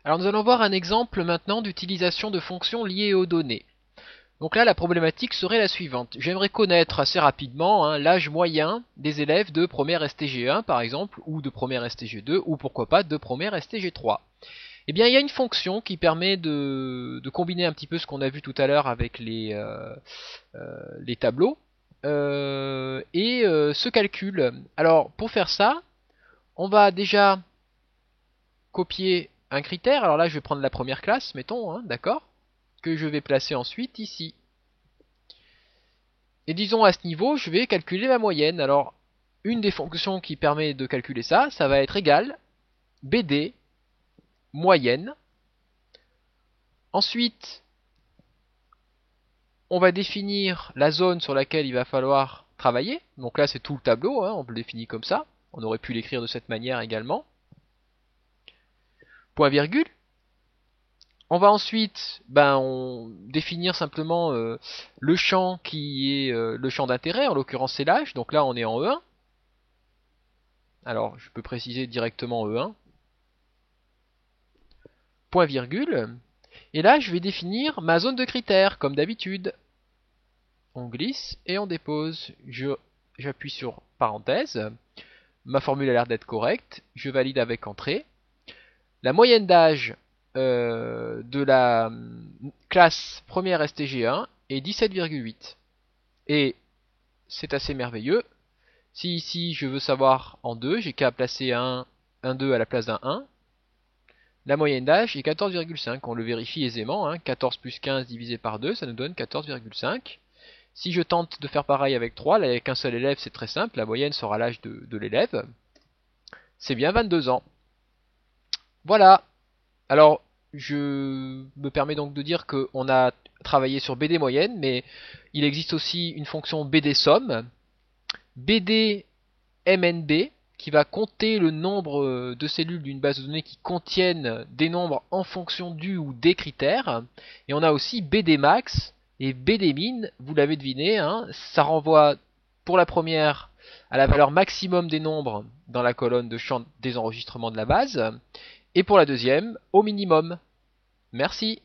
Alors nous allons voir un exemple maintenant d'utilisation de fonctions liées aux données. Donc là, la problématique serait la suivante. J'aimerais connaître assez rapidement l'âge moyen des élèves de première STG1 par exemple, ou de première STG2, ou pourquoi pas de première STG3. Eh bien, il y a une fonction qui permet de combiner un petit peu ce qu'on a vu tout à l'heure avec les tableaux et ce calcul. Alors, pour faire ça, on va déjà copier un critère. Alors là, je vais prendre la première classe, mettons, d'accord, que je vais placer ensuite ici. Et disons à ce niveau, je vais calculer ma moyenne. Alors, une des fonctions qui permet de calculer ça, ça va être égal BD moyenne. Ensuite, on va définir la zone sur laquelle il va falloir travailler. Donc là, c'est tout le tableau, on le définit comme ça. On aurait pu l'écrire de cette manière également. Point virgule. On va ensuite définir simplement le champ qui est le champ d'intérêt, en l'occurrence c'est l'âge, donc là on est en E1. Alors je peux préciser directement E1. Point virgule. Et là je vais définir ma zone de critères, comme d'habitude. On glisse et on dépose. J'appuie sur parenthèse. Ma formule a l'air d'être correcte. Je valide avec entrée. La moyenne d'âge de la classe première STG1 est 17,8. Et c'est assez merveilleux. Si ici je veux savoir en 2, j'ai qu'à placer un 2 à la place d'un 1. La moyenne d'âge est 14,5. On le vérifie aisément. 14 plus 15 divisé par 2, ça nous donne 14,5. Si je tente de faire pareil avec 3, là avec un seul élève c'est très simple. La moyenne sera l'âge de l'élève. C'est bien 22 ans. Voilà. Alors, je me permets donc de dire qu'on a travaillé sur BD moyenne, mais il existe aussi une fonction BD somme, BD MNB, qui va compter le nombre de cellules d'une base de données qui contiennent des nombres en fonction du ou des critères. Et on a aussi BD max et BD min, vous l'avez deviné, ça renvoie pour la première à la valeur maximum des nombres dans la colonne de champ des enregistrements de la base, et pour la deuxième au minimum. Merci.